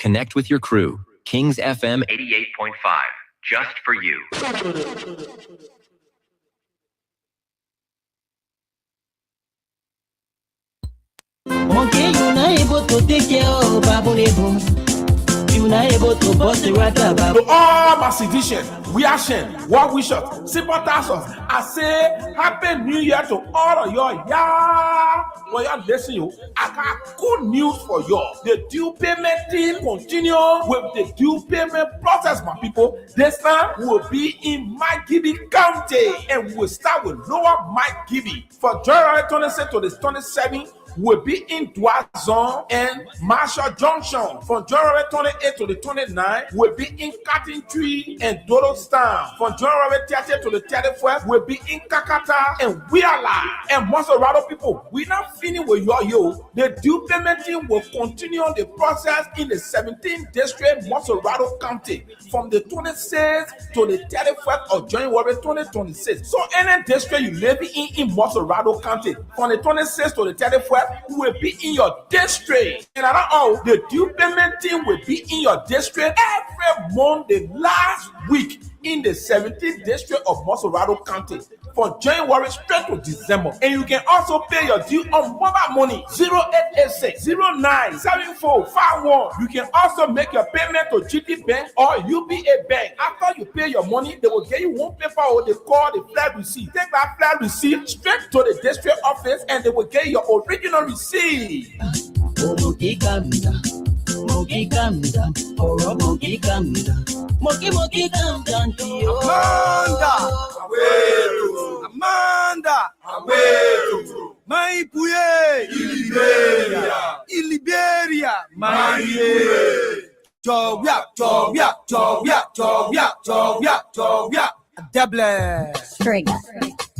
Connect with your crew. Kings FM 88.5, just for you. Okay, you're not able to take care of Babulebo. You're not able to bust the right about. To all my citizens, we are Shen, what we shot, supporters us. I say Happy New Year to all of y'all. Yeah, well, you listen, you. I got good news for y'all. The due payment team continue with the due payment process, my people. This time will be in Magidi County, and we will start with Lower Magidi for January 26 to the 27th. Will be in Dwazon and Marshall Junction from January 28 to the 29th. Will be in Cotton Tree and Doddlestown from January 30 to the 31st. Will be in Kakata and Wiala and Monserrado people. We not finished with yo. The due payment team will continue the process in the 17th district, Monserrado County, from the 26th to the 31st of January 2026. So any district you live in Monserrado County, from the 26th to the 31st. Will be in your district, and around all the due payment team will be in your district every Monday last week in the 17th district of Monserrado County from January straight to December. And you can also pay your due on mobile money 0886 097451. You can also make your payment to GT Bank or UBA Bank. After you pay your money, they will give you one paper or they call the flat receipt. Take that flat receipt straight to the district office and they will get your original receipt. Moki Kamda, or Moki Kamda. Moki Kamda, Amanda, Aweto, my Puye, Iliberia, my Jovia, Double String.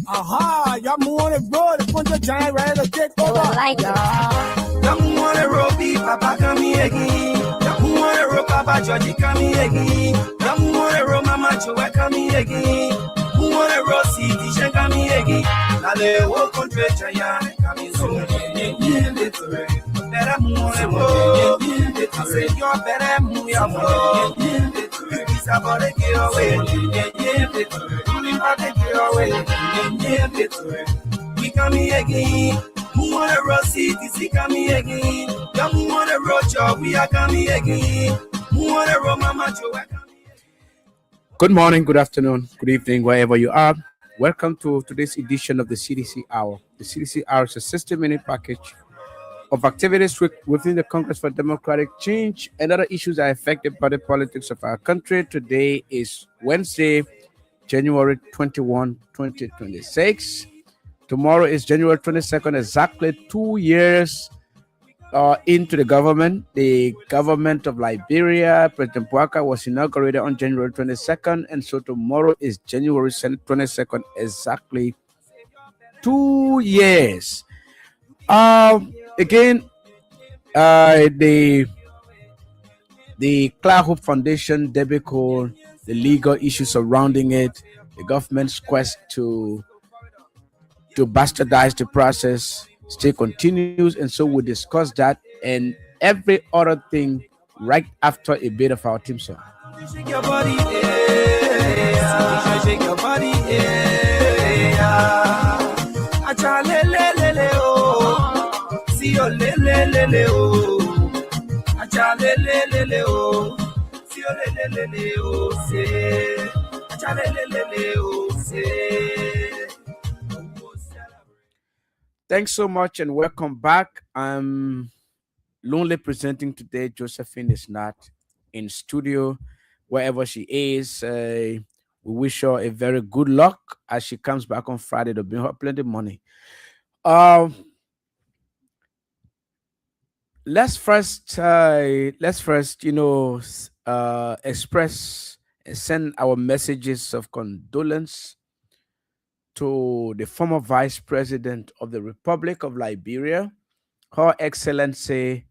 Aha, y'all want to roll the punch of giant right to take over. Like Y'all want to roll beef, Papa come here again. Y'all want to roll Papa Georgie come here again. Y'all want to roll Mama Joe come here again. Who want to roll City come here again. Now they walk on the giant coming soon. Better move and roll. I say you're better move your roll. It's about to get away. We come here again. Who wanna roll Cdc come here again. Who wanna roll job, we are coming again. Who wanna roll Mama Joe, Good morning, good afternoon, good evening, wherever you are. Welcome to today's edition of the Cdc Hour. The Cdc Hour is a 60-minute package of activities within the Congress for Democratic Change and other issues that affect the body politics of our country. Today is Wednesday, January 21, 2026. Tomorrow is January 22nd, exactly 2 years into the government. The government of Liberia, President Bouaka, was inaugurated on January 22nd, and so tomorrow is January 22nd, exactly 2 years. Again, the Clark Hope Foundation debacle, the legal issues surrounding it, the government's quest to bastardize the process still continues, and so we'll discuss that and every other thing right after a bit of our team song. shake your body, shake your body, acha le oh, see your le oh, acha le oh, see your le oh, say, acha le oh, say. Thanks so much and welcome back. I'm lonely presenting today. Josephine is not in studio. Wherever she is, we wish her a very good luck as she comes back on Friday to bring her plenty of money. Let's first, express and send our messages of condolence to the former Vice President of the Republic of Liberia, Her Excellency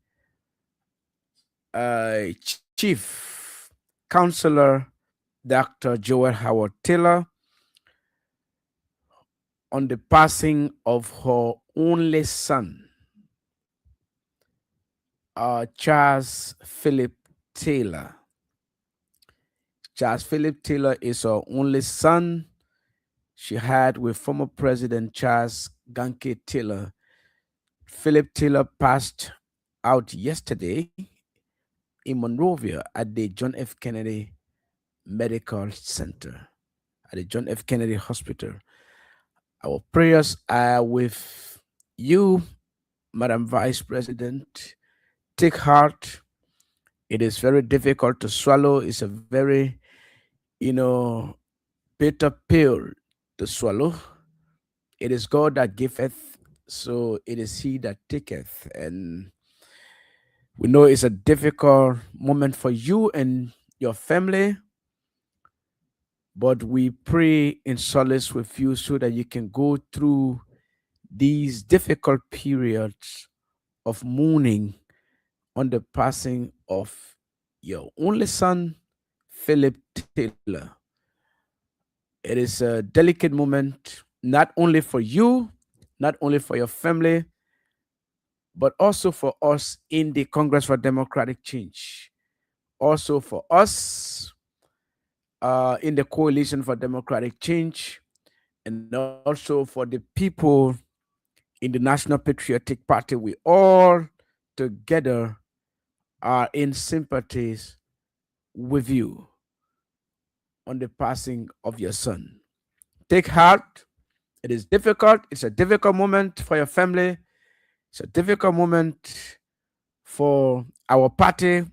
Chief Counselor Dr. Joel Howard Taylor, on the passing of her only son, Charles Philip Taylor. Charles Philip Taylor is her only son she had with former President Charles Ganke Taylor. Philip Taylor passed out yesterday in Monrovia at the John F. Kennedy Medical Center, at the John F. Kennedy Hospital. Our prayers are with you, Madam Vice President. Take heart. It is very difficult to swallow. It's a very, you know, bitter pill to swallow. It is God that giveth, so it is He that taketh. And we know it's a difficult moment for you and your family, but we pray in solace with you so that you can go through these difficult periods of mourning on the passing of your only son, Philip Taylor. It is a delicate moment, not only for you, not only for your family, but also for us in the Congress for Democratic Change, also for us in the Coalition for Democratic Change, and also for the people in the National Patriotic Party. We all together are in sympathies with you on the passing of your son. Take heart. It is difficult. It's a difficult moment for your family. It's a difficult moment for our party.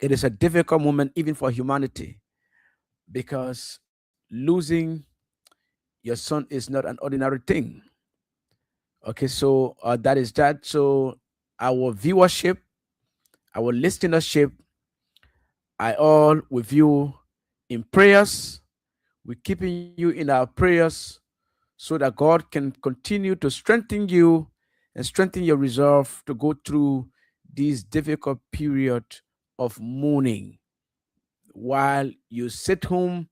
It is a difficult moment even for humanity because losing your son is not an ordinary thing. Okay, so that is that. So our viewership, our listenership, I all with you in prayers. We're keeping you in our prayers so that God can continue to strengthen you and strengthen your resolve to go through this difficult period of mourning while you sit home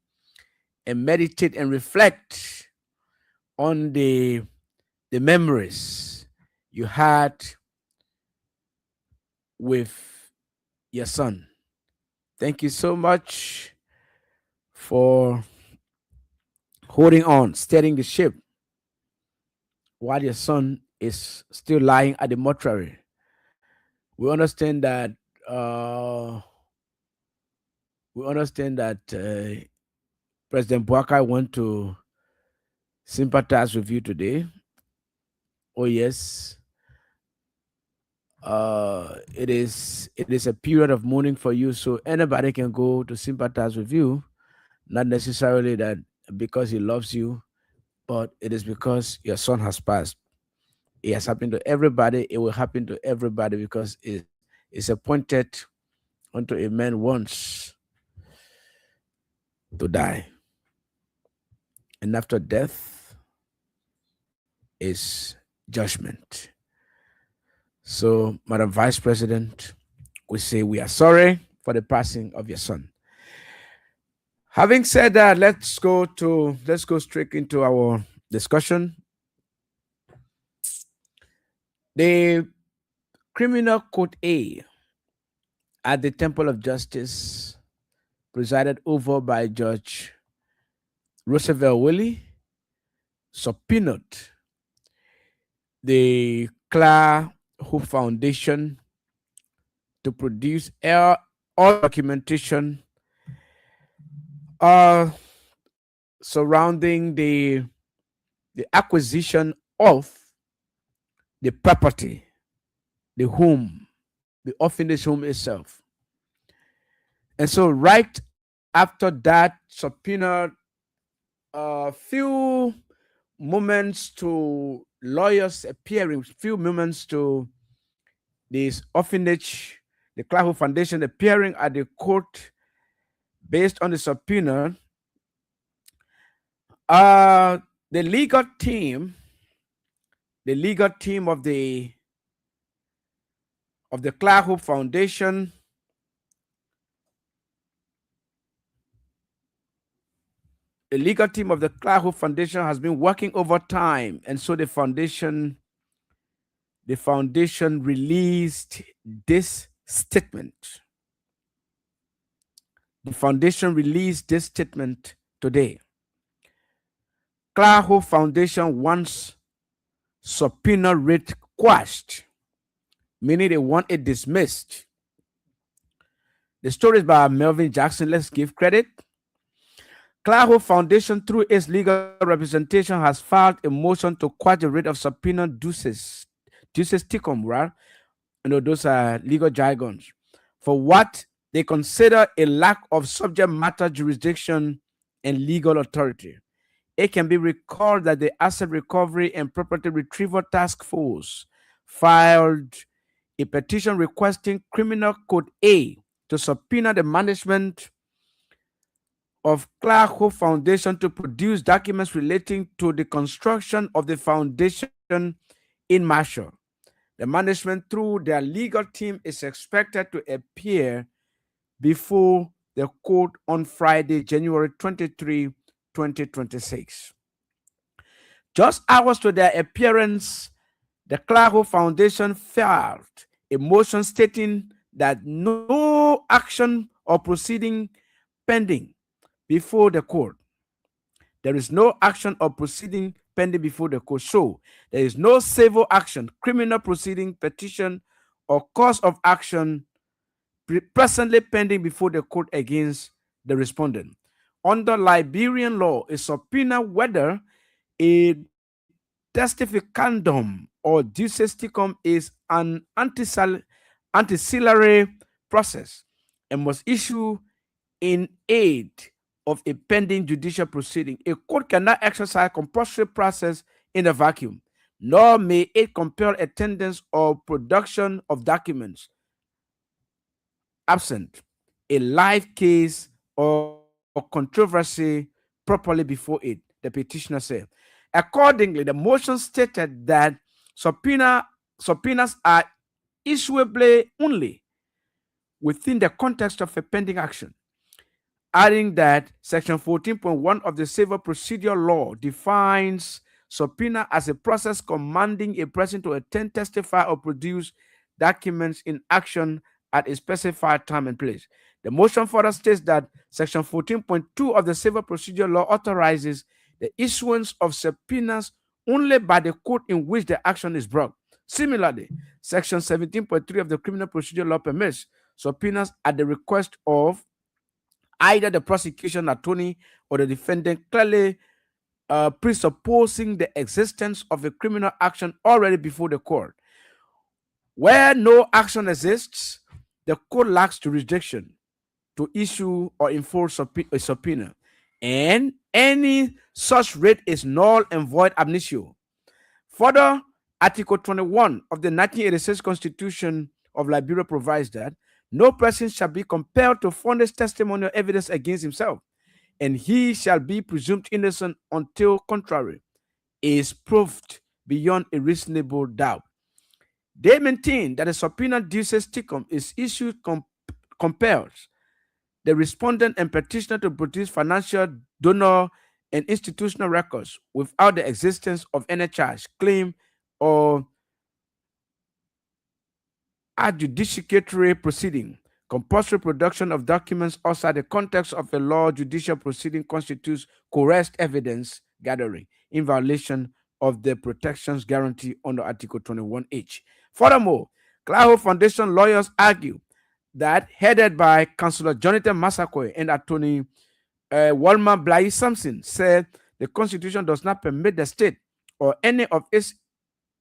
and meditate and reflect on the memories you had with your son. Thank you so much for holding on, steadying the ship while your son is still lying at the mortuary. We understand that uh, President Buakai want to sympathize with you today. Oh yes, it is a period of mourning for you, so anybody can go to sympathize with you. Not necessarily that because he loves you, but it is because your son has passed. It has happened to everybody. It will happen to everybody because it's appointed unto a man once to die. And after death is judgment. So, Madam Vice President, we say we are sorry for the passing of your son. Having said that, let's go straight into our discussion. The Criminal Court A at the Temple of Justice, presided over by Judge Roosevelt Willie, subpoenaed the Clark Hope Foundation to produce all documentation surrounding the acquisition of the property, the home, the orphanage home itself. And so right after that subpoena, a few moments to lawyers appearing, few moments to this orphanage, the Clark Foundation appearing at the court based on the subpoena, the legal team of the Clark Foundation the legal team of the Clark Foundation has been working overtime, and so the foundation released this statement. The foundation released this statement today. Claho Foundation wants subpoena writ quashed, meaning they want it dismissed. The story is by Melvin Jackson. Let's give credit. Claho Foundation, through its legal representation, has filed a motion to quash the writ of subpoena duces tecum, right? Those are legal jargons, for what they consider a lack of subject matter jurisdiction and legal authority. It can be recalled that the Asset Recovery and Property Retrieval Task Force filed a petition requesting Criminal Code A to subpoena the management of Claho Foundation to produce documents relating to the construction of the foundation in Marshall. The management, through their legal team, is expected to appear before the court on Friday, January 23, 2026. Just hours to their appearance, the Claho Foundation filed a motion stating that no action or proceeding pending before the court. There is no action or proceeding pending before the court. So there is no civil action, criminal proceeding, petition, or cause of action presently pending before the court against the respondent. Under Liberian law, a subpoena, whether a testificandum or duces tecum, is an ancillary process and must issue in aid of a pending judicial proceeding. A court cannot exercise compulsory process in a vacuum, nor may it compel attendance or production of documents absent a live case or controversy properly before it, the petitioner said. Accordingly, the motion stated that subpoenas are issuable only within the context of a pending action, adding that Section 14.1 of the Civil Procedure Law defines subpoena as a process commanding a person to attend, testify, or produce documents in action at a specified time and place. The motion further states that Section 14.2 of the Civil Procedure Law authorizes the issuance of subpoenas only by the court in which the action is brought. Similarly, Section 17.3 of the Criminal Procedure Law permits subpoenas at the request of either the prosecution attorney or the defendant, clearly presupposing the existence of a criminal action already before the court. Where no action exists, the court lacks jurisdiction to issue or enforce a subpoena, and any such writ is null and void ab initio. Further, Article 21 of the 1986 Constitution of Liberia provides that no person shall be compelled to furnish testimonial evidence against himself, and he shall be presumed innocent until contrary is proved beyond a reasonable doubt. They maintain that a subpoena duces tecum is issued compels the respondent and petitioner to produce financial, donor, and institutional records without the existence of any charge, claim, or adjudicatory proceeding. Compulsory production of documents outside the context of a law judicial proceeding constitutes coerced evidence gathering in violation of the protections guaranteed under Article 21H. Furthermore, Claho Foundation lawyers argue that, headed by Councillor Jonathan Massaquoi and Attorney Walma Blai Sampson, said the Constitution does not permit the state or any of its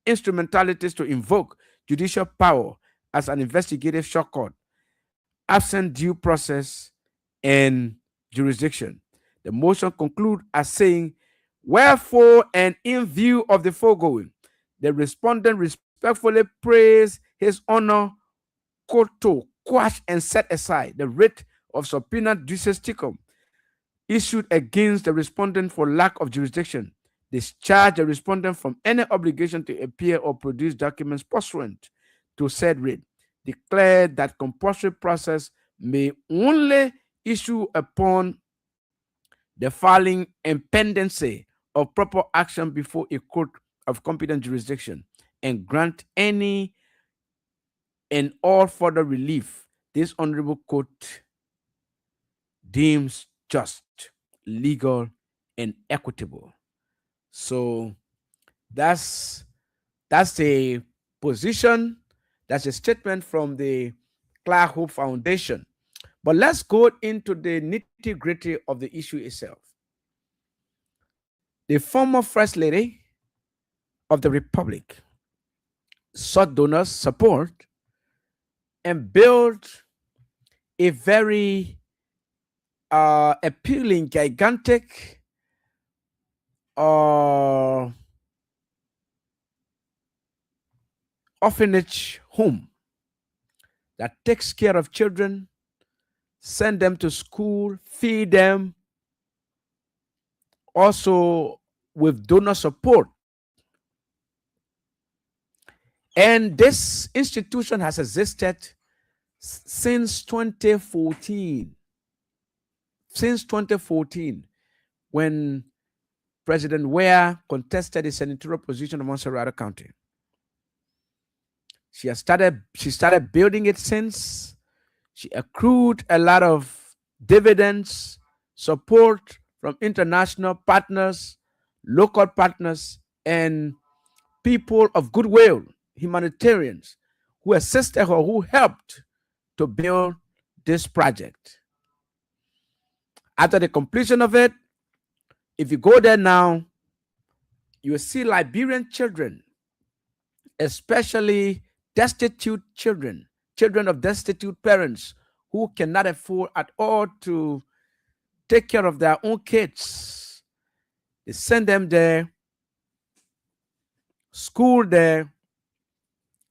instrumentalities to invoke judicial power as an investigative shortcut, absent due process and jurisdiction. The motion concludes as saying, wherefore, and in view of the foregoing, the respondent respectfully prays His Honor court to quash and set aside the writ of subpoena duces tecum issued against the respondent for lack of jurisdiction, discharge the respondent from any obligation to appear or produce documents pursuant to said writ, declare that compulsory process may only issue upon the filing and pendency of proper action before a court of competent jurisdiction, and grant any and all further relief this honorable court deems just, legal, and equitable. So that's a position, that's a statement from the Clark Hope Foundation. But let's go into the nitty gritty of the issue itself. The former First Lady of the Republic sought donors' support and built a very appealing, gigantic orphanage home that takes care of children, send them to school, feed them, also with donor support. And this institution has existed since 2014. Since 2014, when President Ware contested the senatorial position of Montserrat County. She started building it since. She accrued a lot of dividends, support from international partners, local partners, and people of goodwill, humanitarians, who assisted her, who helped to build this project. After the completion of it, if you go there now, you will see Liberian children, especially destitute children, children of destitute parents who cannot afford at all to take care of their own kids. They send them there, school there,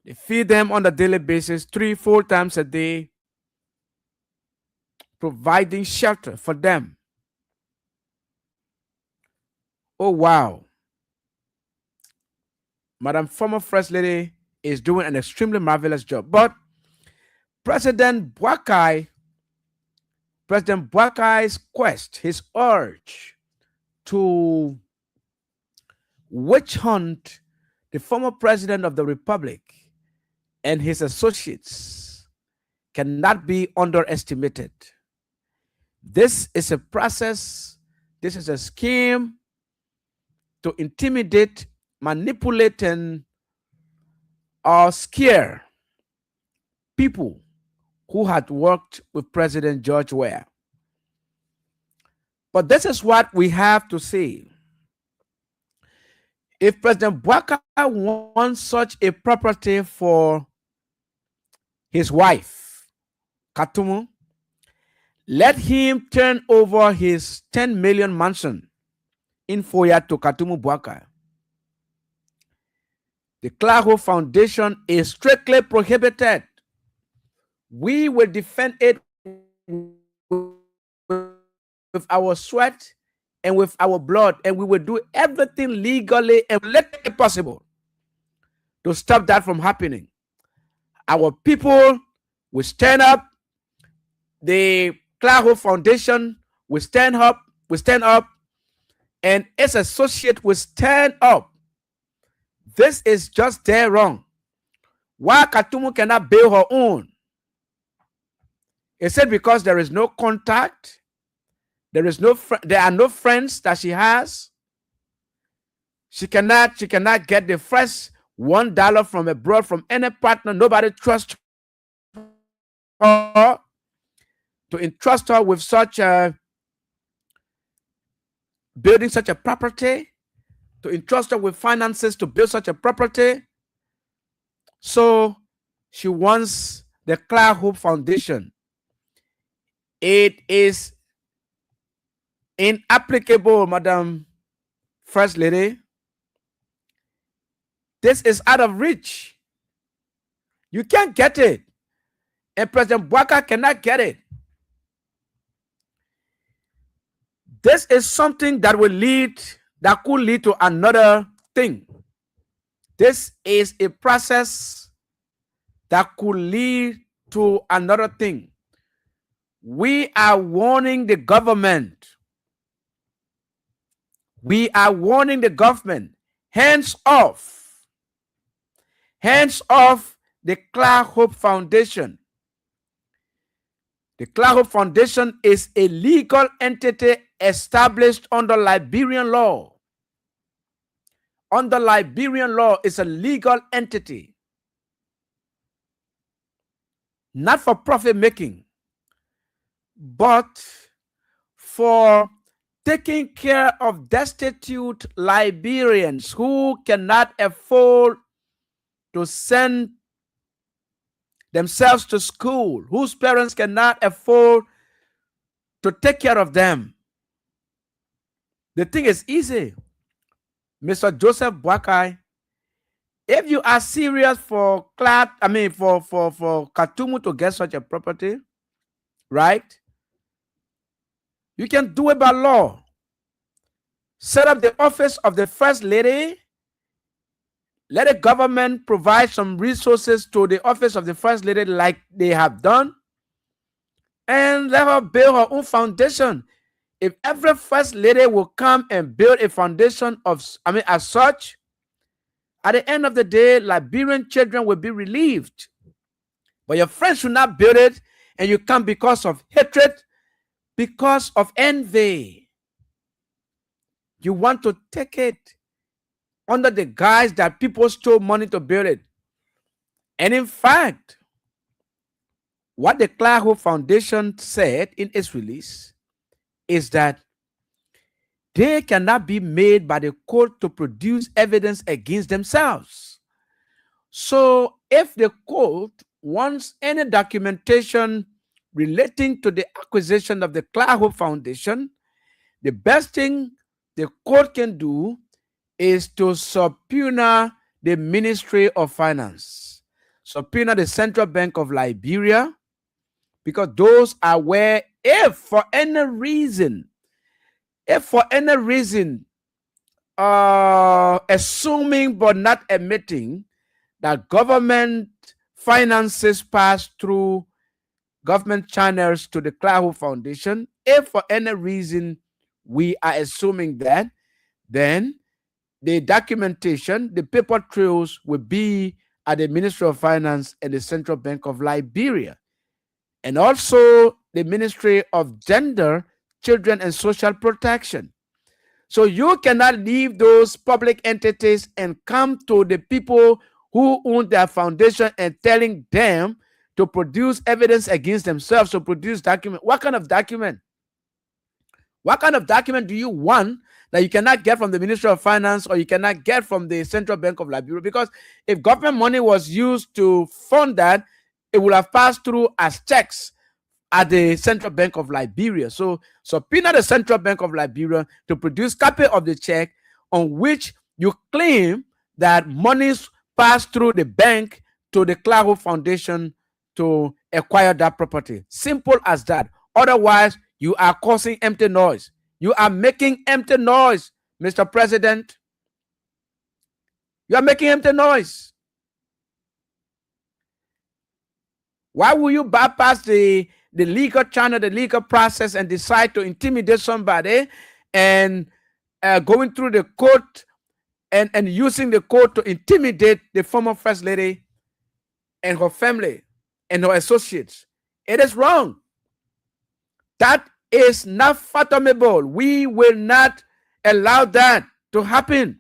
they feed them on a daily basis, 3-4 times a day, providing shelter for them. Oh, wow. Madam former First Lady is doing an extremely marvelous job. But President Bwakai's quest, his urge to witch hunt the former president of the Republic and his associates cannot be underestimated. This is a process, this is a scheme to intimidate, manipulate, and scare people who had worked with President George Weah. But this is what we have to say. If President Bwaka wants such a property for his wife, Katumu, let him turn over his 10 million mansion in Foya to Katumu Bwaka. The Clark Hope Foundation is strictly prohibited. We will defend it with our sweat and with our blood, and we will do everything legally and legally possible to stop that from happening. Our people will stand up. The Clark Hope Foundation will stand up, and its associate will stand up. This is just dead wrong. Why Katumu cannot build her own? Is it because there is no contact? There are no friends that she has. She cannot get the fresh $1 from abroad from any partner. Nobody trusts her to entrust her with such a building such a property, to entrust her with finances to build such a property. So she wants the Clark Hope Foundation. It is inapplicable, Madam First Lady. This is out of reach. You can't get it. And President Bwaka cannot get it. This is something that could lead to another thing. This is a process that could lead to another thing. We are warning the government. We are warning the government. Hands off. Hands off the Clark Hope Foundation. The Claro Foundation is a legal entity established under Liberian law. Under Liberian law, it's a legal entity, not for profit making, but for taking care of destitute Liberians who cannot afford to send themselves to school, whose parents cannot afford to take care of them. The thing is easy. Mr. Joseph Boakai, if you are serious for Katumu to get such a property, right? You can do it by law. Set up the office of the First Lady. Let the government provide some resources to the office of the First Lady like they have done. And let her build her own foundation. If every First Lady will come and build a foundation as such, at the end of the day, Liberian children will be relieved. But your friends should not build it, and you come because of hatred, because of envy. You want to take it under the guise that people stole money to build it. And in fact, what the Claro Foundation said in its release is that they cannot be made by the court to produce evidence against themselves. So if the court wants any documentation relating to the acquisition of the Claro Foundation, the best thing the court can do is to subpoena the Ministry of Finance, subpoena the Central Bank of Liberia, because those are where, if for any reason, assuming but not admitting that government finances pass through government channels to the Claro Foundation, if for any reason we are assuming that, then the documentation, the paper trails will be at the Ministry of Finance and the Central Bank of Liberia, and also the Ministry of Gender, Children and Social Protection. So you cannot leave those public entities and come to the people who own their foundation and telling them to produce evidence against themselves, to produce document. What kind of document? What kind of document do you want that you cannot get from the Ministry of Finance or you cannot get from the Central Bank of Liberia? Because if government money was used to fund that, it would have passed through as checks at the Central Bank of Liberia. So subpoena the Central Bank of Liberia to produce copy of the check on which you claim that monies passed through the bank to the Claro Foundation to acquire that property. Simple as that. Otherwise, you are causing empty noise. You are making empty noise, Mr. President. You are making empty noise. Why will you bypass the legal channel, the legal process, and decide to intimidate somebody and going through the court and using the court to intimidate the former First Lady and her family and her associates? It is wrong. That is not fathomable. We will not allow that to happen.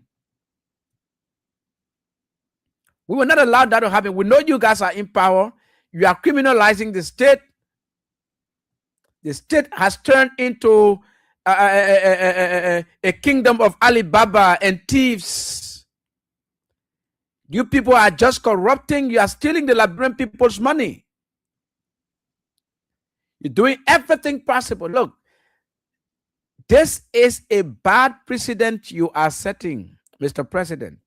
We will not allow that to happen. We know you guys are in power. You are criminalizing the state. The state has turned into a kingdom of Alibaba and thieves. You people are just corrupting. You are stealing the Liberian people's money. You're doing everything possible. Look, this is a bad precedent you are setting, Mr. President.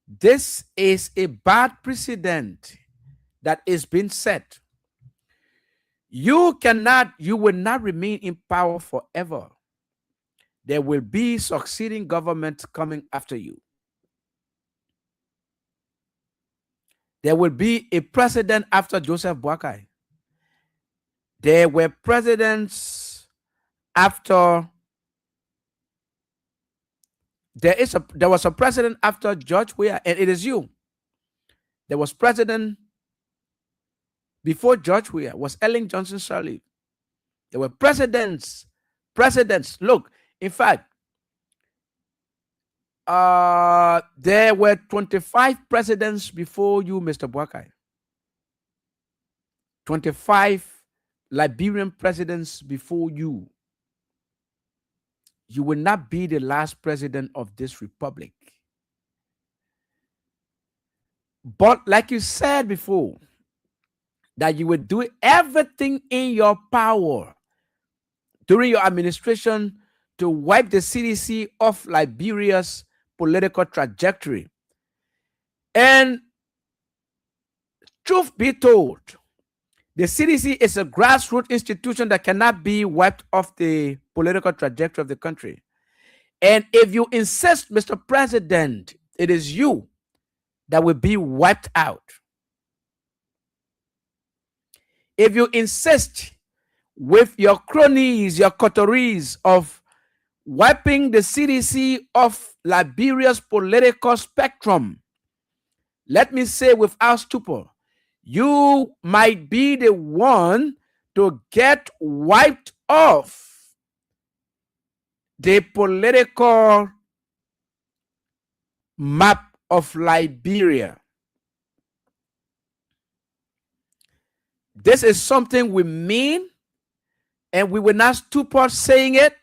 This is a bad precedent that is being set. You will not remain in power forever. There will be succeeding governments coming after you. There will be a president after Joseph Boakai. There were presidents after. There was a president after George Weah, and it is you. There was president before George Weah was Ellen Johnson Sirleaf. There were presidents. Look, in fact, there were 25 presidents before you, Mr. Boakai. 25 Liberian presidents before you. You will not be the last president of this republic. But like you said before, that you will do everything in your power during your administration to wipe the CDC off Liberia's political trajectory. And truth be told, the CDC is a grassroots institution that cannot be wiped off the political trajectory of the country. And if you insist, Mr. President, it is you that will be wiped out. If you insist with your cronies, your coteries of wiping the CDC off Liberia's political spectrum, let me say without stupor, you might be the one to get wiped off the political map of Liberia. This is something we mean, and we will not stupor saying it,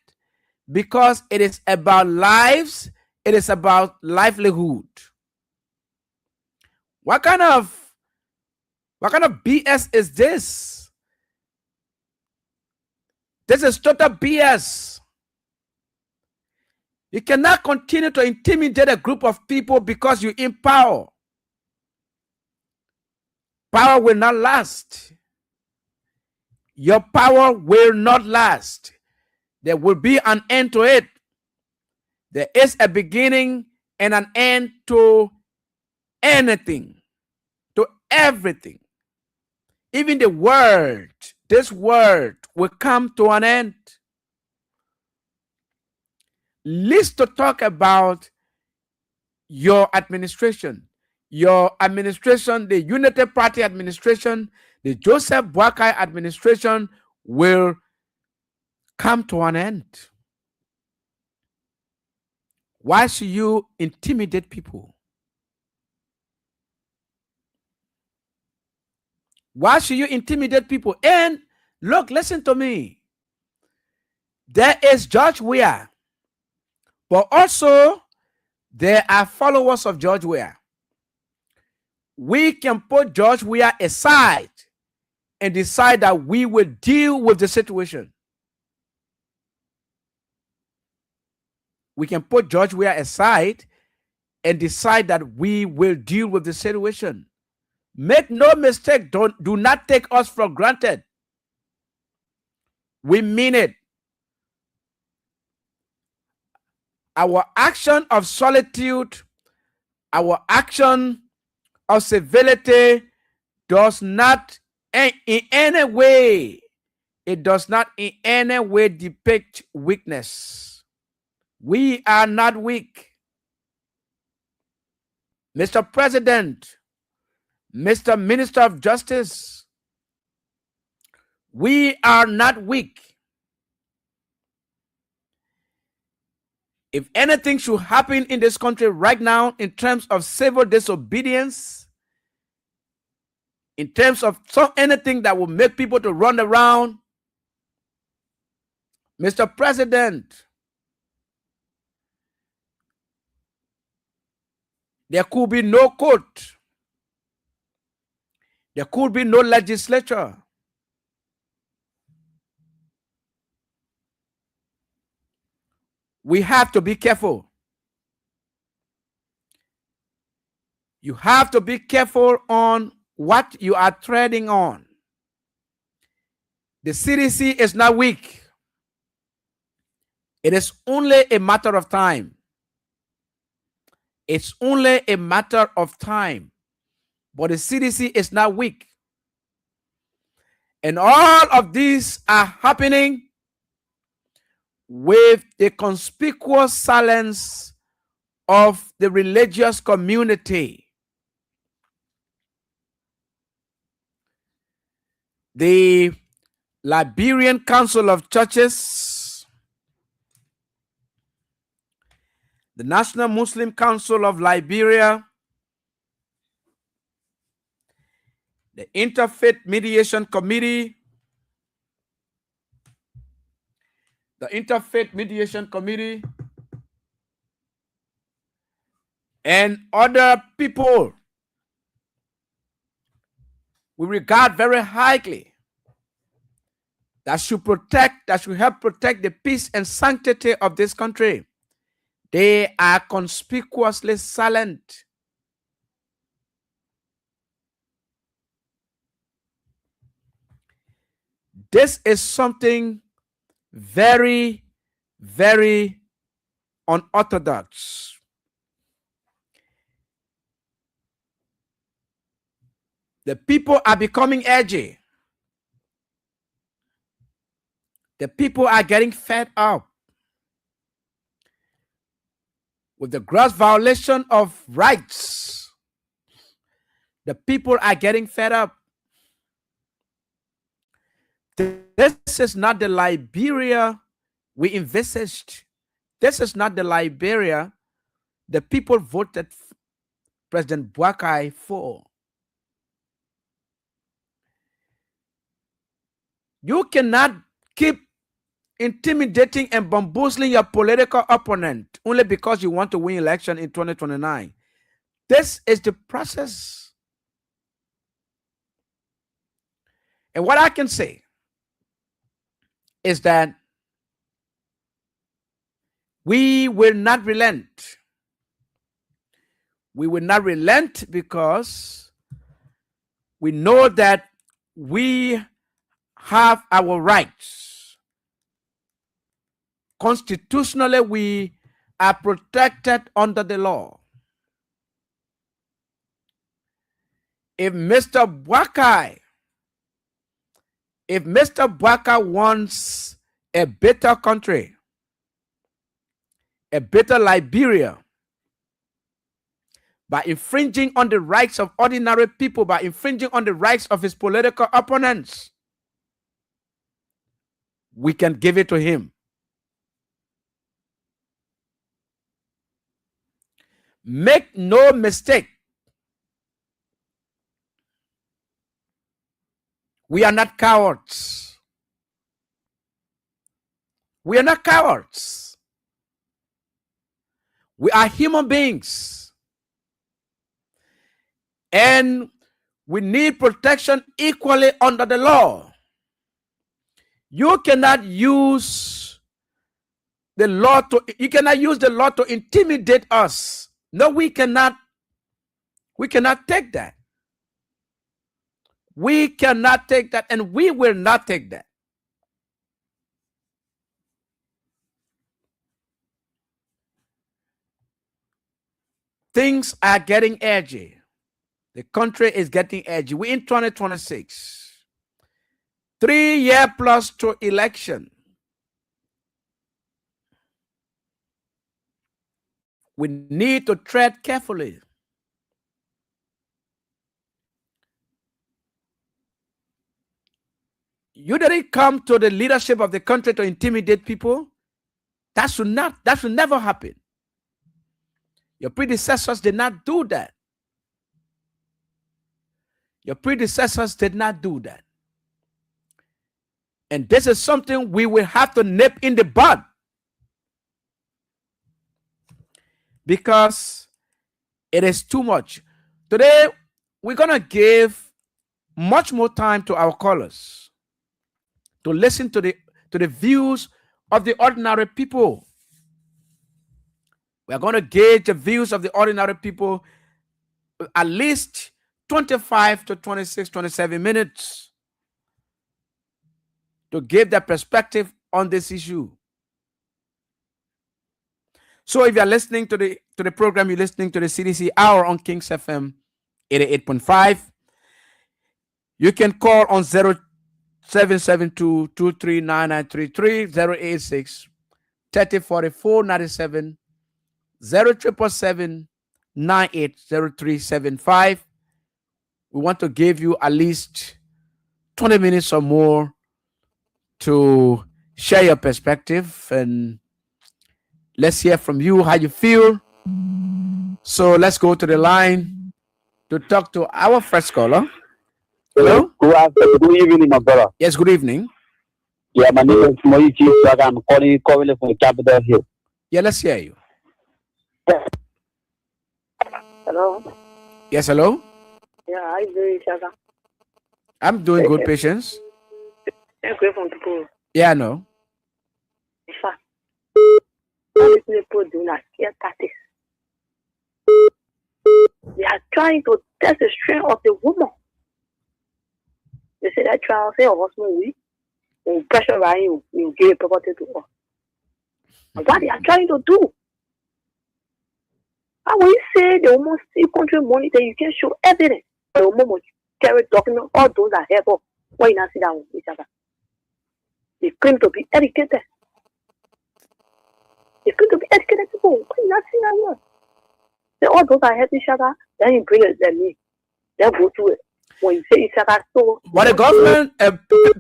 because it is about lives, it is about livelihood. What kind of BS is this? This is total BS. You cannot continue to intimidate a group of people because you're in power. Power will not last. Your power will not last. There will be an end to it. There is a beginning and an end to anything, to everything. Even the world, this world will come to an end. Let's to talk about your administration. Your administration, the Unity Party administration, the Joseph Boakai administration will come to an end. Why should you intimidate people? Why should you intimidate people? And look, listen to me. There is George Weah, but also there are followers of George Weah. We can put George Weah aside and decide that we will deal with the situation. We can put George Weah aside and decide that we will deal with the situation. Make no mistake, do not take us for granted. We mean it. Our action of solitude, our action of civility does not in any way, it does not in any way depict weakness. We are not weak. Mr. President, Mr. Minister of Justice, we are not weak. If anything should happen in this country right now in terms of civil disobedience, in terms of anything that will make people to run around, Mr. President, there could be no court. There could be no legislature. We have to be careful. You have to be careful on what you are treading on. The CDC is not weak. It is only a matter of time. It's only a matter of time. But the CDC is not weak. And all of these are happening with the conspicuous silence of the religious community. the Liberian Council of Churches, the National Muslim Council of Liberia, the Interfaith Mediation Committee, and other people we regard very highly that should help protect the peace and sanctity of this country. They are conspicuously silent. This is something very, very unorthodox. The people are becoming edgy. The people are getting fed up with the gross violation of rights. The people are getting fed up. This is not the Liberia we envisaged. This is not the Liberia the people voted President Boakai for. You cannot keep intimidating and bamboozling your political opponent only because you want to win election in 2029. This is the process. And what I can say is that we will not relent. We will not relent because we know that we have our rights. Constitutionally, we are protected under the law. If Mr. Boakai wants a better country, a better Liberia, by infringing on the rights of ordinary people, by infringing on the rights of his political opponents, we can give it to him. Make no mistake. We are not cowards. We are not cowards. We are human beings. And we need protection equally under the law. You cannot use the law to intimidate us. No, we cannot take that. We cannot take that, and we will not take that. Things are getting edgy. The country is getting edgy. We're in 2026. 3 years plus to election. We need to tread carefully. You didn't come to the leadership of the country to intimidate people. That should never happen. Your predecessors did not do that. Your predecessors did not do that. And this is something we will have to nip in the bud. Because it is too much. Today, we're going to give much more time to our callers to listen to the views of the ordinary people. We're going to gauge the views of the ordinary people at least 25 to 26, 27 minutes to give their perspective on this issue. So if you're listening to the program, you're listening to the CDC Hour on Kings FM 88.5. You can call on 0772-239933, 086 3044 97, 0777 980375. We want to give you at least 20 minutes or more to share your perspective, and let's hear from you how you feel. So let's go to the line to talk to our first caller. Hello? Good evening, my brother. Yes, good evening. Yeah, my name is Moichi. I'm calling from the capital here. Yeah, let's hear you. Hello. Yes, hello? Yeah, how you doing, Shaka? I'm doing good, Patience. I'm great from the pool. Yeah, I know. In fact, all these people do not scare tactics. They are trying to test the strength of the woman. They say that trial, say, of us, we will pressure you, you give property to us. And what they are trying to do? And when you say the woman see country money, then you can show evidence. The woman will carry documents, all those that help us. Why you not sit down with each other? They claim to be educated. They claim to be educated people. Why you not sit down here? Say all those that help each other, then you bring it to me. Then go to it. When you say each other, so. But the government,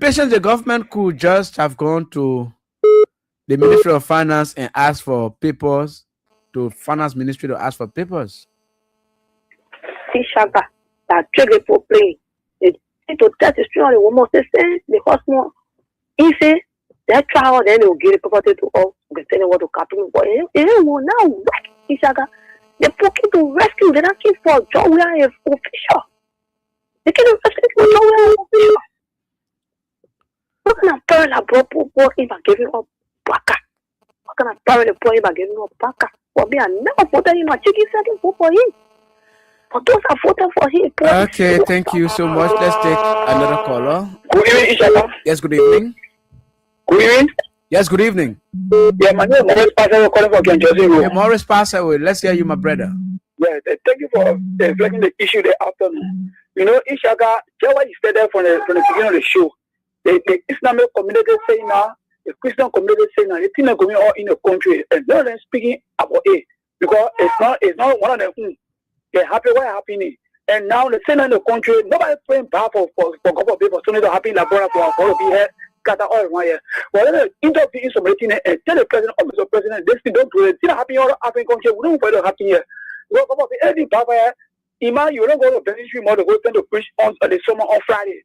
Patience, the government could just have gone to the Ministry of Finance and asked for papers, to Finance Ministry to ask for papers. See, Shaka, that trigger for playing. They need to test the strength of the woman. They say the husband, if that trial, then they will give the property to us. We can tell them what to capital. But they will now work, see, Shaka. They're looking to rescue. They're looking for a job where an official. They can't rescue for a job where an official. What kind of parent that brought poor in by giving up baka? What kind of parent that brought in by giving up baka? For me, I never voted him. My chicken second vote for him. But those are voting for him. Okay, thank you so much. Let's take another caller. Good evening, Ishaka. Yes, good evening. Good evening. Yes, good evening. Yeah, my name is Morris Pastor calling for Kenjosi. Hey, Morris, pass away. Let's hear you, my brother. Yeah, thank you for reflecting the issue there after me. You know, Ishaka, just what you said there from the beginning of the show. The Islamic community saying now, the Christian community saying now, the thing are going on in the country, and no one speaking about it because it's not one of them. They're happy what happening, and now the saying in the country, nobody praying bad for couple of people. So need to happy labor for all of you here. Gather all around here. Well, then interview somebody and tell the president, or Mr. President, this thing don't do it. See that happen in all African countries. We don't want to happen here. Go come up with anything bad here. Imam, you don't go to Benedict Mall to go to preach on the summer on Friday.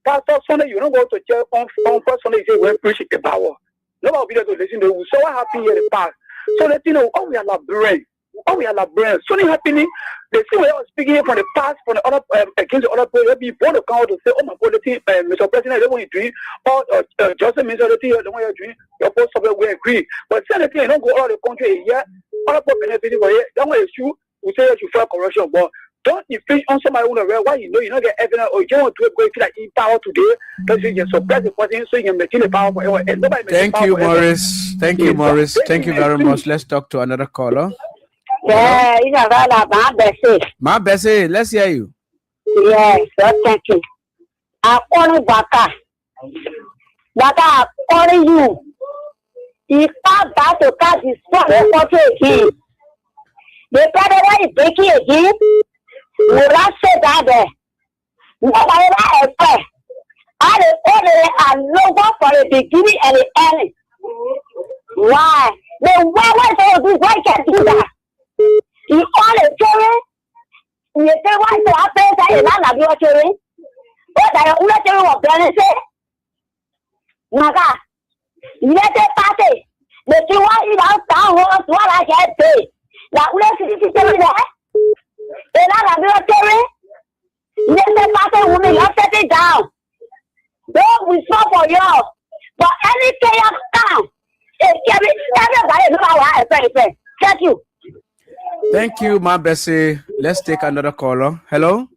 Pastor Sunday, you don't go to church on first Sunday. You say we're preaching the power. Nobody will be there to listen to you. So what happened here in the past? So let you know, oh, we are laboring. Oh, we are laboring. Something happening. They see what I was speaking here from the past, from the other against the other people. Before the count to say, oh my God, the thing, Mr. President, they want you doing, or Joseph Minister, the thing, the one you're doing, your post somewhere we agree. But say the thing, you don't go all the country here. Other people benefiting for it. That one is true. We say that you file corruption, but don't infringe on somebody who knows why you know you don't get evidence or you don't want to go feel like in power today because you can suppress the person so you can maintain the power forever. And nobody Thank you, Morris. Thank you, Morris. Thank you very much. Let's talk to another caller. Yeah, you know that my Bessie. My Bessie, let's hear you. Yes, thank you. I call Baka. Baka, I call you. He can't back to catch his phone again. The president is taking again. We not say that there. Nobody not expect. I the order and logo for the beginning and the end. Why? The why why can't do that? You all the children, you say why to happen that you not your children? What are you not children of Beyonce? Naga, you let the party. The two want you out town was what I can say. Now let's see if there. They not your children. Let the party woman, you set it down. Don't we stop for you. But anything you come, everybody thank you. Thank you, my Bessie. Let's take another caller. Hello?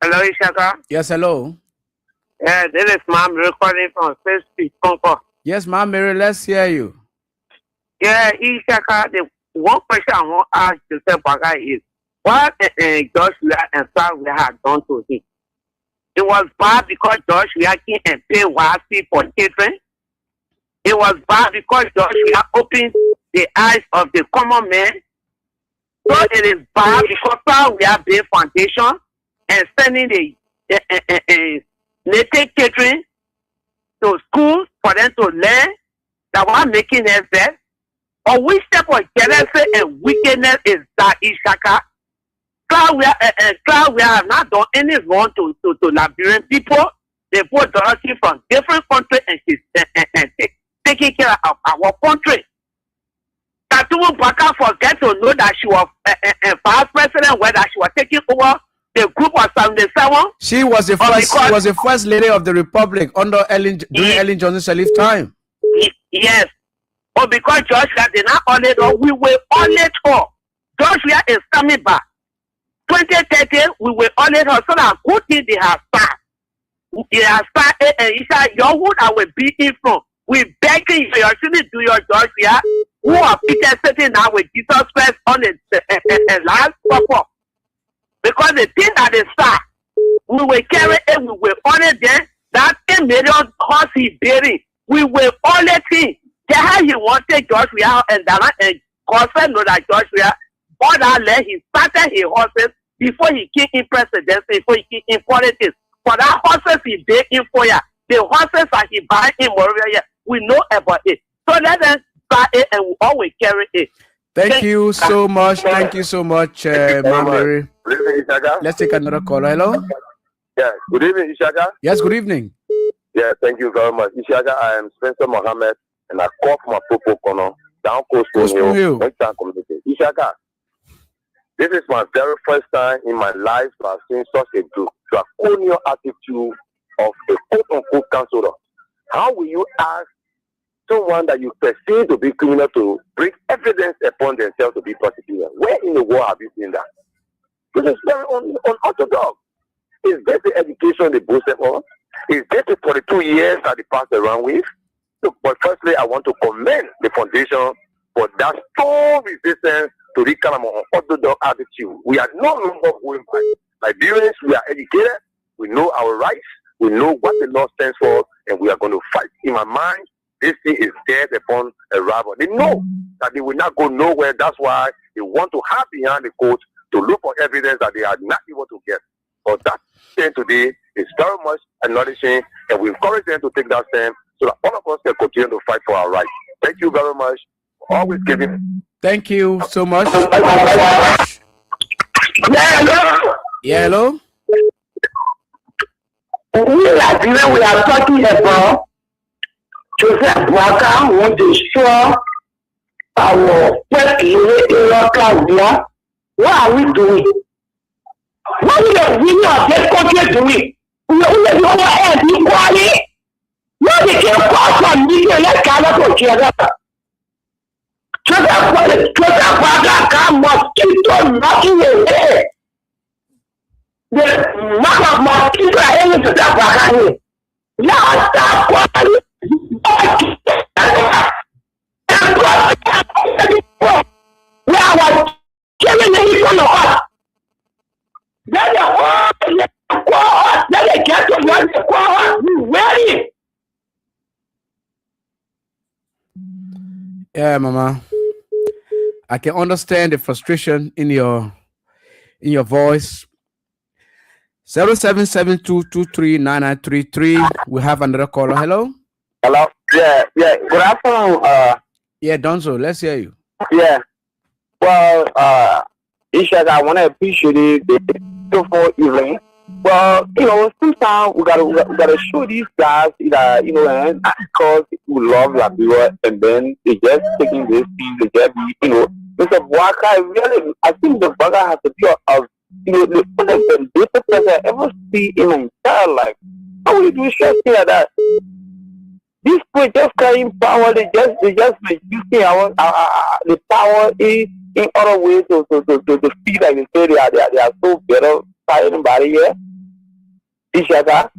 Hello, Ishaka. Yes, hello. Yeah, this is Mom recording from First Street, Concord. Yes, Mom Mary, let's hear you. Yeah, Ishaka, the one question I want to ask Joseph Baga is, what Joshua and Samuel had done to him? It was bad because Joshua came and paid Wasi for children. It was bad because Joshua opened the eyes of the common man. So it is bad because Samuel built foundation. and sending they take catering to schools for them to learn that one making them best? Or which type of jealousy and wickedness is that, Ishaka? We have not done any wrong to Liberian people. They brought Dorothy from different countries and she's taking care of our country. Tatumu Baka forget to know that she was vice president, whether she was taking over the group of 77. She was the first lady of the republic under during Ellen Johnson Sirleaf time. Yes. But because Joshua did not only know, we will only talk. Joshua is coming back. 2030, we will only talk. So that good thing they have started. They have started, and he said, your wood I will be in front. We begging you, you shouldn't do your Joshua. Who are Peter sitting now with Jesus Christ on the last supper. Because the thing that is start, we will carry it, we will honor them. That 10 million horse he bearing, we will only think. How he wanted Joshua and God know that Joshua, all that land, he started his horses before he came in presidency, before he came in politics. For that horses he bought in for ya, the horses that he buy in Moravia, we know about it. So let us buy it and we always carry it. Thank you so much. Thank you so much, Ma'am Mary. Good evening, Ishaka. Let's take another caller. Hello? Yeah, good evening, Ishaka. Yes, good evening. Yeah, thank you very much. Ishaka, I am Spencer Mohammed, and I call from a Popo Kono, down Coast Hill, Western Community. Ishaka, this is my very first time in my life to have seen such a draconian attitude of a quote-unquote counselor. How will you ask someone that you perceive to be criminal to bring evidence upon themselves to be prosecuted? Where in the world have you seen that? This is very unorthodox. Is this the education they boasted on? Is this the 42 years that they passed around with? So, but firstly, I want to commend the foundation for that strong resistance to this kind of unorthodox attitude. We are no longer going back. Liberians, we are educated. We know our rights. We know what the law stands for, and we are going to fight. In my mind, this thing is dead upon arrival. They know that they will not go nowhere. That's why they want to hide behind the court to look for evidence that they are not able to get. But that stand today is very much acknowledging, and we encourage them to take that stand so that all of us can continue to fight for our rights. Thank you very much. Always giving. Thank you so much. Yeah, hello? We are talking about Joseph Waka want to show our first area. What are we doing? What is the winner of this country doing? We are only over air equally. What they can pass on media like Canada together. Joseph Waka come mosquito knocking away. The mark of mosquito are able to that Waka. Now start quality. Now was killing the people of us. Then the whole then they get to learn the quad. We ready. Yeah, Mama. I can understand the frustration in your voice. 0772239933. We have another caller. Hello. Hello. Yeah. Good afternoon. Yeah, Donzo. Let's hear you. Yeah. Well, Ishak, I want to appreciate the beautiful evening. Well, sometimes we gotta show these guys that and because we love Liberia, and then they just taking this thing, they just Mr. Waka, really, I think the Waka has to be the biggest person I ever see in my entire life. How will you do shit like that? These people just carrying power. They just using the power in other ways to feel like they say they are so better by anybody here. The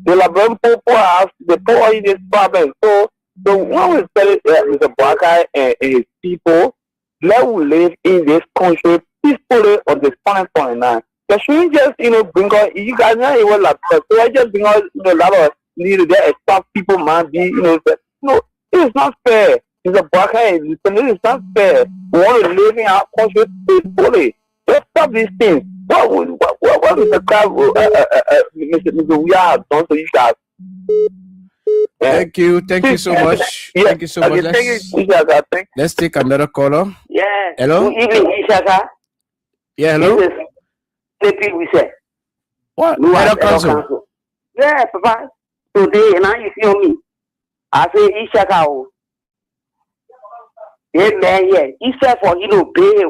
Liberian people have the power in this problem. So when we tell Mr. Waka and his people, let we live in this country peacefully on the 5.9. They shouldn't just bring out you guys not even like so I just bring out a lot of needed there stop people might be it's not fair. It's a Waka and it's not fair. We want to live in our country peacefully. Let's stop these things. What what is the crowd, Mr. We are done to you guys. Thank you so much. Yeah. Thank you so much. Let's take another caller. Yeah. Hello. Good evening, Ishaka. Yeah, hello. This is Sleepy, we say. What? Hello, Council. Yeah, Papa. Today, now you feel me. I say Ishaka. Amen. Yeah. He said for you to pay a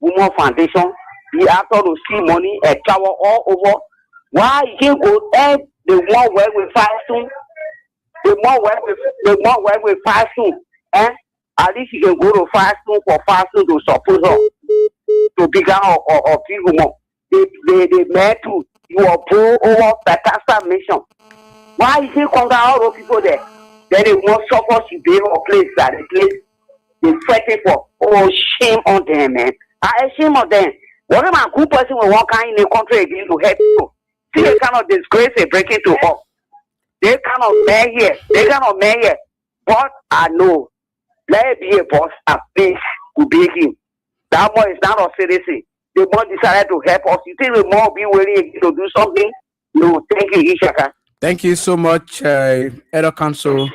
Woman Foundation. He after to see money and travel all over. Why you can go there? The one where we fight soon. The one where we fight soon. At least you can go to fast soon for fasting to support her to become or people more. They met to you are poor over Pakistan mission. Why you can conquer all those people there? Then they want support to be a place that the place they fighting for. Oh, shame on them, man. Shame on them. What am I good person will walk in the country again to help people? See the kind of disgrace they break into us. They cannot bear here. They cannot bear here. But I know. Let it be a boss at least to be him. That boy is not a citizen. The boy decided to help us. You think the more be willing to do something? No, thank you, Ishaka. Thank you so much, Elder Council.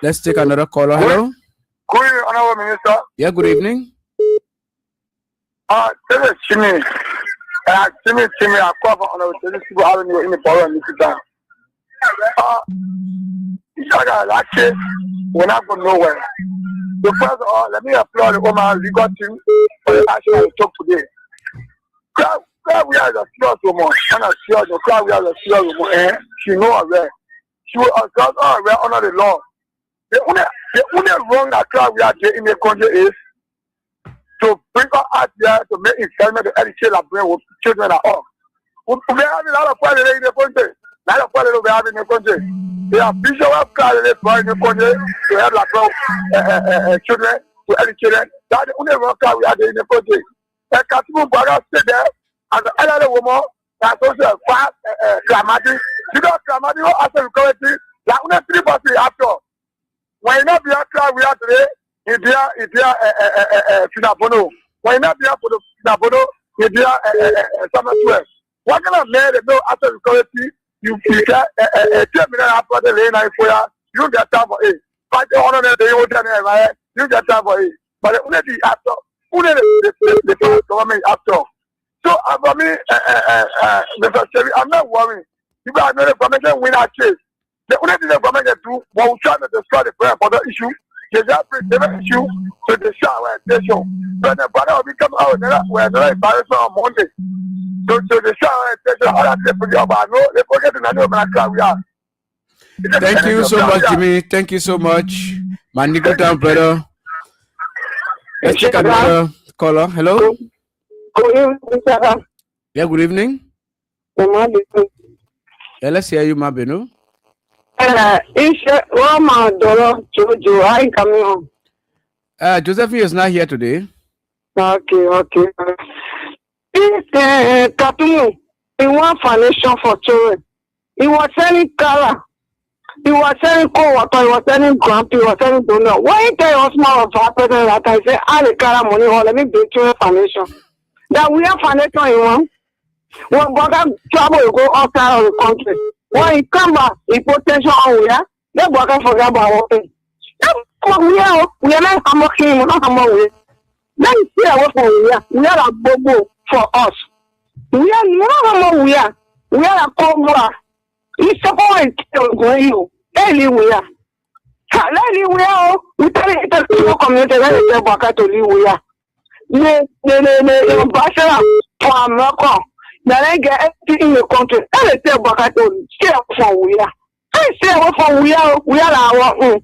Let's take another caller. Hello. Good evening, Honorable Minister. Yeah, good evening. This is Jimmy. Jimmy, I call for Honorable Cdc Hour in the Borough of Michigan. Ishaka, that case will not go nowhere. So first of all, let me applaud the woman legal team for the action I took today. Crowd we are a serious woman. And a serious crowd we are a serious woman. She know already. She will also already honor the law. The only wrong that crowd we are doing in the country is to bring us out there to make investment to educate our brain with children at all. We have a lot of problems in the country. A lot of problems we have in the country. They are visual crowd in the country to help our children, to educate them. That's the only wrong crowd we are doing in the country. And Katibu Brother stay there as an elderly woman that's also a fast Kramadi. You know Kramadi will also recover it. Like only 3% after. When you not be a crowd we are today, it's there Finabono. When you not be a Finabono, it's there Summer 12. What kind of man that know after recovery? You get 10 minutes after the lane for you get time for it. But the honor that they will tell you get time for it. But only the after, only the government after. So for me, Mr. Chevy, I'm not worried. You guys know the government win our case. The only thing the government can do, while we try to destroy the prayer for the issue, they just bring the issue to the shower station. But the brother will become out where the embarrassment on Monday. So the shower station, all that they forget about, no, they forget to know about we are. Thank you so much, Jimmy. Thank you so much. My nigga down, brother. Let's check another caller. Hello. Good evening, Yeah, good evening. Yeah, let's hear you, Mabino. Josephine is not here today. Okay. Katumu, he want foundation for children. He was selling color. He was selling cold water. He was selling grumpy. He was selling donut. Why you tell us more of our president that I say, all the color money, or let me build children foundation. That we have foundation in one. When Boga travel, you go outside of the country. When he come back, he put tension on we are. They Boga forget about what thing. We are not hammering, we're not hammering. Let me see what we are a bobo for us. We are not we are a cobra. It's supposed to go you. Anywhere. Anywhere. We tell it to community that is a baka to live we are. The ambassador for America. Then I get everything in the country. And they say baka to stay for we are. I say what for we are our own.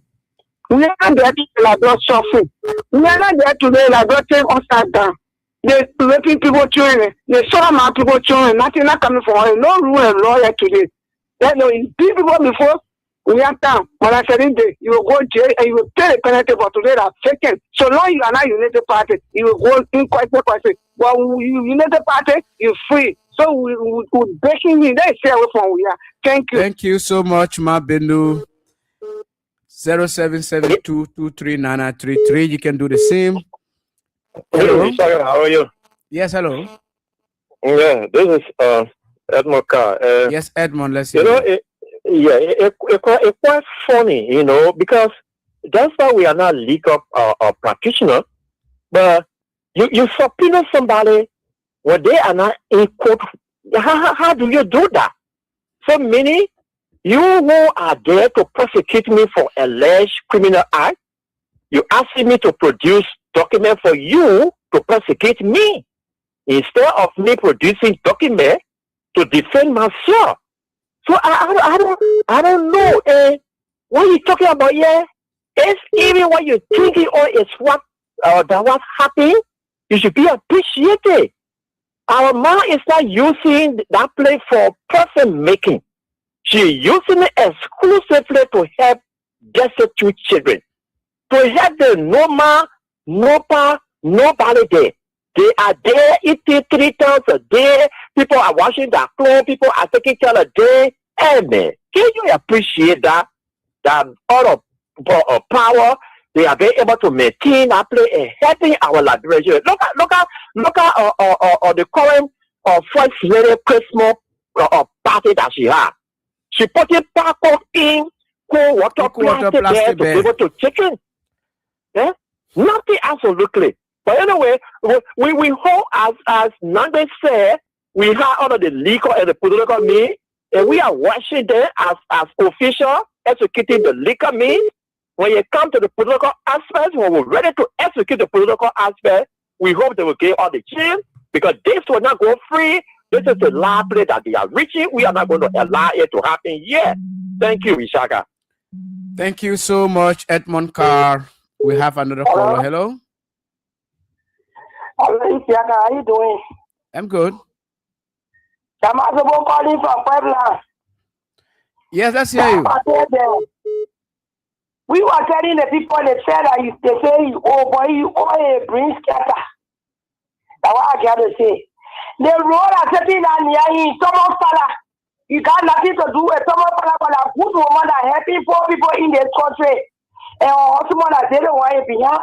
We are not there to like not suffering. We are not there today like not take us down. They're making people children. They saw my people children. Nothing not coming for us. No rule and law yet today. Then you people before we are down. When I said you will go jail and you will pay the penalty for today that second. So long you are not United Party, you will go in quite. Well, you United Party, you're free. So we breaking in. They say away from we are. Thank you. Thank you so much, Mabinu. 0772239933. You can do the same. Hello, how are you? Yes, hello. Yeah, this is Edmond Carr. Yes, Edmond, let's hear it's quite funny, because that's why we are not legal practitioners. But you subpoena somebody when they are not in court. How do you do that? So many, you who are there to prosecute me for alleged criminal act, you asking me to produce document for you to prosecute me instead of me producing document to defend myself. So I don't know. What you talking about here? It's even what you thinking or is what that what happened. You should be appreciated. Our mom is not using that place for profit making. She using it exclusively to help destitute children. To help the nobody there. They are there eating 3 times a day. People are washing their clothes. People are taking care of them. Amen. Can you appreciate that? That all of power they are being able to maintain that place and helping our liberation. Look at the current first lady Christmas party that she had. She put it back up in cool water plastic there to be able to chicken. Yeah? Nothing absolutely. But anyway, we hope as Nande said, we have all of the legal and the political means, and we are watching them as official executing the legal means. When you come to the political aspect, when we're ready to execute the political aspect, we hope they will get all the chance because this will not go free. This is the last place that they are reaching. We are not going to allow it to happen yet. Thank you, Ishaka. Thank you so much, Edmond Carr. We have another caller. Hello. Hello, Ishaka. How you doing? I'm good. I'm also calling from Puebla. Yes, let's hear you. We were telling the people, they said that they say, oh boy, you owe a brain scatter. That's what I got to say. The road are sitting down here in Thomas Fala. You got nothing to do with Thomas Fala, but a good woman that helping poor people in this country. And also that they don't want to be here.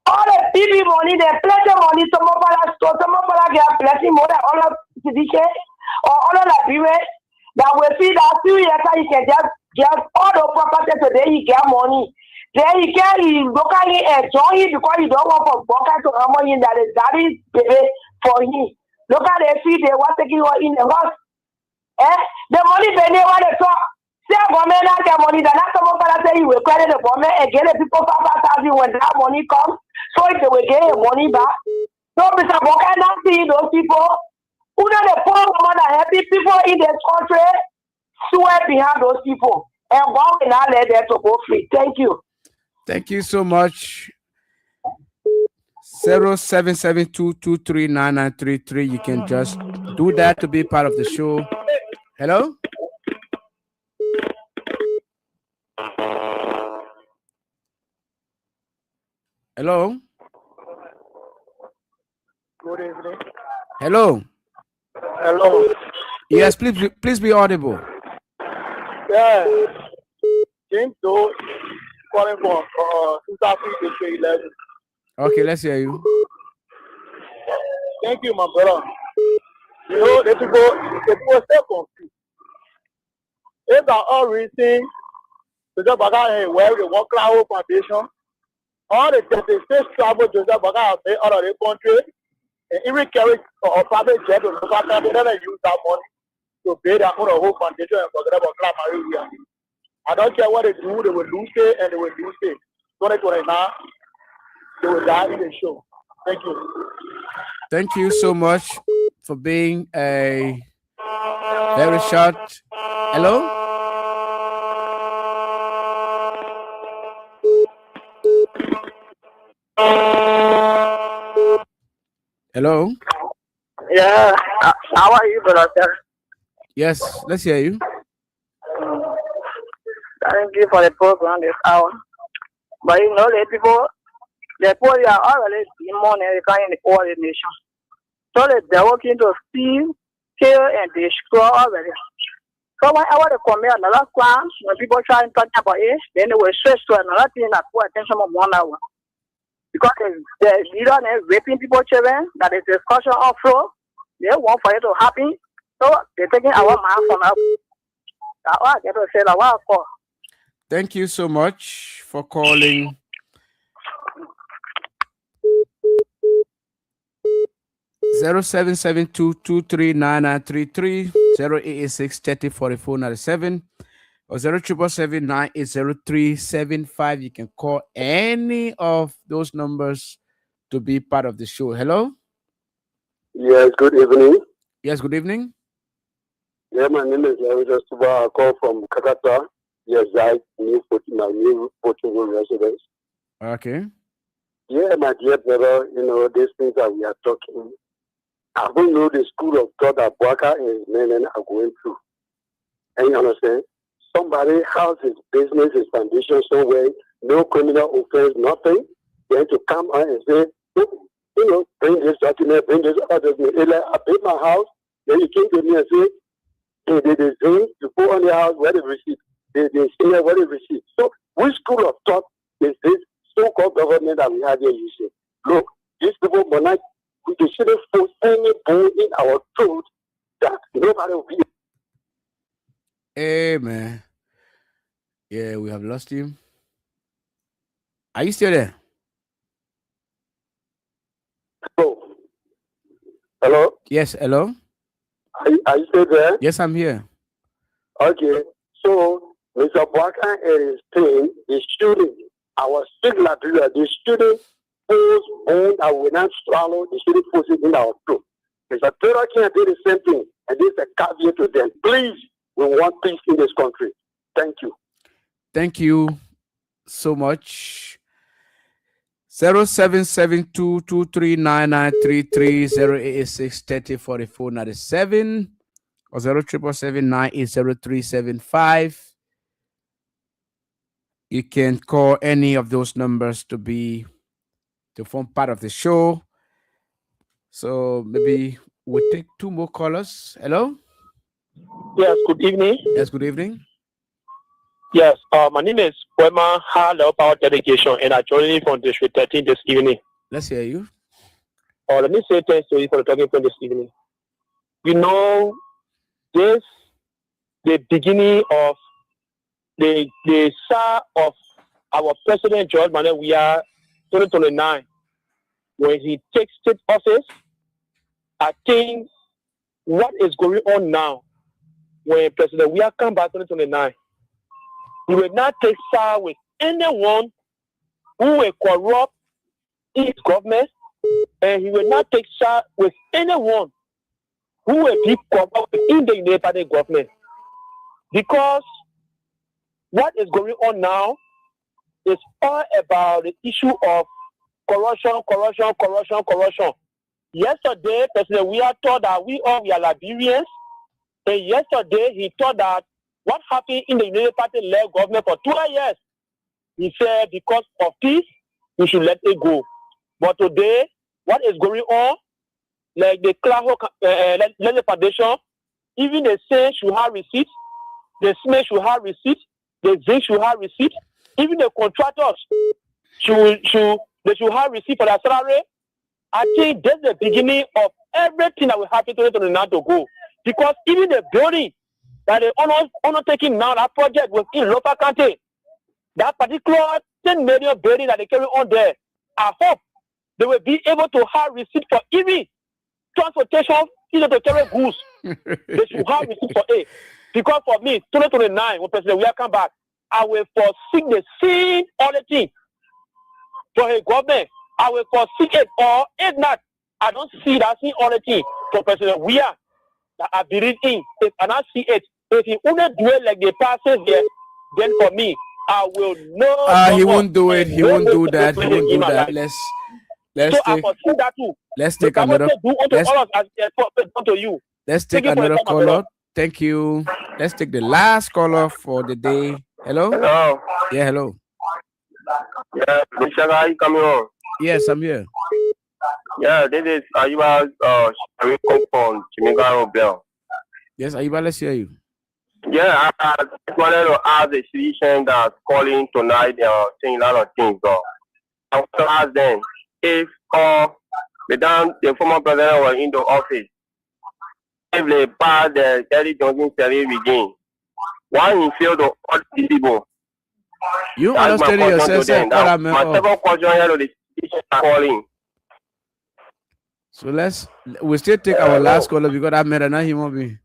All the people money, they plenty of money, Thomas Fala store, Thomas Fala get plenty more than all of Cdc or all of the people that will see that 2 years you can just get all the property today, you get money. Then you can look at it and join it because you don't want for Boca to have money that is baby for him. Look at the fee they want to give you in the house. The money they never want to talk. Say government not get money, then that's someone gonna say you will credit the government and get the people 5,000 when that money comes, so if they will get your money back. So Mr. Boca not see those people who know the poor woman that helping people in this country swear behind those people. And why will not let them to go free? Thank you. Thank you so much. 0772239933. You can just do that to be part of the show. Hello? Hello? Good evening. Hello? Hello. Yes, please be audible. Yeah. James Doe calling from South Africa 11. Okay, let's hear you. Thank you, my brother. You know, the people stay confused. It's all reason Joseph Baga where the World Cloud Foundation, all the 36 travel Joseph Baga say out of the country, and even carry or private jet to local country, they use that money to pay their own whole foundation and forget about Club Maria. I don't care what they do, they will lose it and they will lose it. 2029, they will die in the show. Thank you. Thank you so much for being a very short. Hello? Hello? Yeah. How are you, brother? Yes, let's hear you. Thank you for the program this hour. But you know, the poor are already in money in the whole nation. So they're working to steal, kill, and destroy already. So when I want to come here another plan, when people try and talk about it, then they will switch to another thing that put attention of 1 hour. Because the leader is raping people's children, that is discussion of flow. they want for it to happen. So they're taking our man from us. That's why I get to say that one call. Thank you so much for calling. Zero 0772239933 0886304497 or 0777980375. You can call any of those numbers to be part of the show. Hello? Yes, good evening. Yes, good evening. Yeah, my name is Larry Stuba. I call from Kakata. Yes, my new Portugal residence. Okay. Yeah, my dear brother, these things that we are talking, I don't know the school of thought that Bwaka and his men are going through. And you understand? Somebody has his business, his foundation somewhere, no criminal offense, nothing. Then to come out and say, bring this document, bring this other document. Like, I paid my house. Then you came to me and say, hey, they say, you put on your house, where the receipt? They say, where the receipt? So, which school of thought is this so-called government that we have here using? Look, these people, we shouldn't force any bone in our throat that nobody will be. Amen. Yeah, we have lost you. Are you still there? Hello? Yes, hello? Are you still there? Yes, I'm here. Okay. So, Mr. Bwaka and his team is shooting our state Liberia. The shooting force bone that will not swallow the shooting forces in our throat. Mr. Taylor can't do the same thing. And this is a caveat to them. Please, we want peace in this country. Thank you. Thank you so much. 0772239933 or 0777980375. You can call any of those numbers to form part of the show. So maybe we'll take two more callers. Hello? Yes, good evening. Yes, good evening. Yes, my name is Wema Harlow Power Delegation, and I'm joining from District 13 this evening. Let's hear you. Let me say thanks to you for the talking point this evening. This the beginning of the start of our President George Manuel Weah 2029. When he takes state office, I think what is going on now, when President Weah comes back 2029, he will not take side with anyone who will corrupt his government, and he will not take side with anyone who will be corrupt in the independent government. Because what is going on now is all about the issue of corruption. Yesterday, President Weah thought that we are Liberians, and yesterday he thought that what happened in the United Party-led government for 2 years, he said because of peace, we should let it go. But today, what is going on, like the Claho Foundation, even the same should have receipts, the cement should have receipts, the zinc should have receipts, even the contractors should have receipts for their salary. I think that's the beginning of everything that will happen to now to go. Because even the building that they undertaking now, that project within local country, that particular 10 million building that they carry on there, I hope they will be able to have receipt for even transportation, either to carry goods. They should have receipt for it. Because for me, 2029, when President Weah come back, I will foresee the same other thing for his government. I will foresee it, or if not, I don't see that same other thing for President Weah that I believe in. If I not see it, if he only do it like the passes here, then for me, I will know. He won't do it. He won't do that. He won't do that. Let's take another. Let's take another caller. Thank you. Let's take the last caller for the day. Hello. Hello. Yeah. Hello. Yeah, Mr. Guy, coming on. Yes, I'm here. Yeah, this is Ayuba from Chimingaro Bell. Yes, Ayuba, let's hear you. Yeah, I just wanted to ask the citizen that's calling tonight. They are saying a lot of things. I want to ask them if the former president was in the office, les pas de Terry Johnson service again. Why he failed to all people? You understand yourself, sir? My second question here is calling. So we still take our last caller because I met another human being.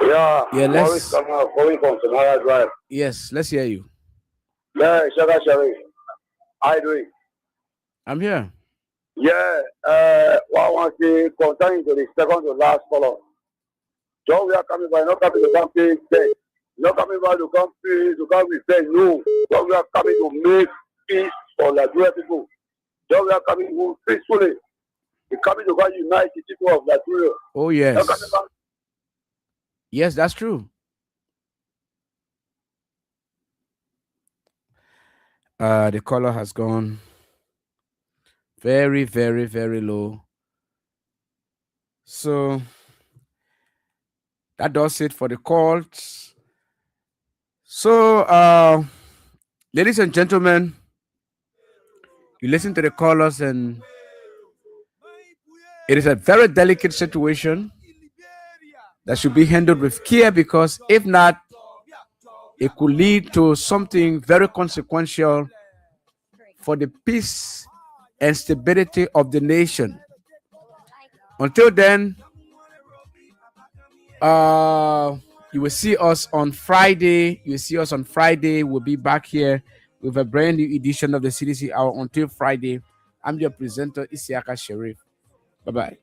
Yeah, let's. Going from Samara Drive. Yes, let's hear you. Yeah, Shaka Sharif. How you doing? I'm here. Yeah, what I want to say concerning to the second to last caller. John, we are coming by, not coming to come pay debt. Not coming by to come pay, to come repay. No. John, we are coming to make peace for Nigeria people. John, we are coming to peacefully. We're coming to unite the people of Nigeria. Oh, yes. Yes, that's true. The caller has gone very, very, very low. So that does it for the calls. So, ladies and gentlemen, you listen to the callers, and it is a very delicate situation that should be handled with care, because if not, it could lead to something very consequential for the peace and stability of the nation. Until then, you will see us on Friday. We'll be back here with a brand new edition of the Cdc Hour. Until Friday, I'm your presenter, Isiaka Sharif. Bye-bye.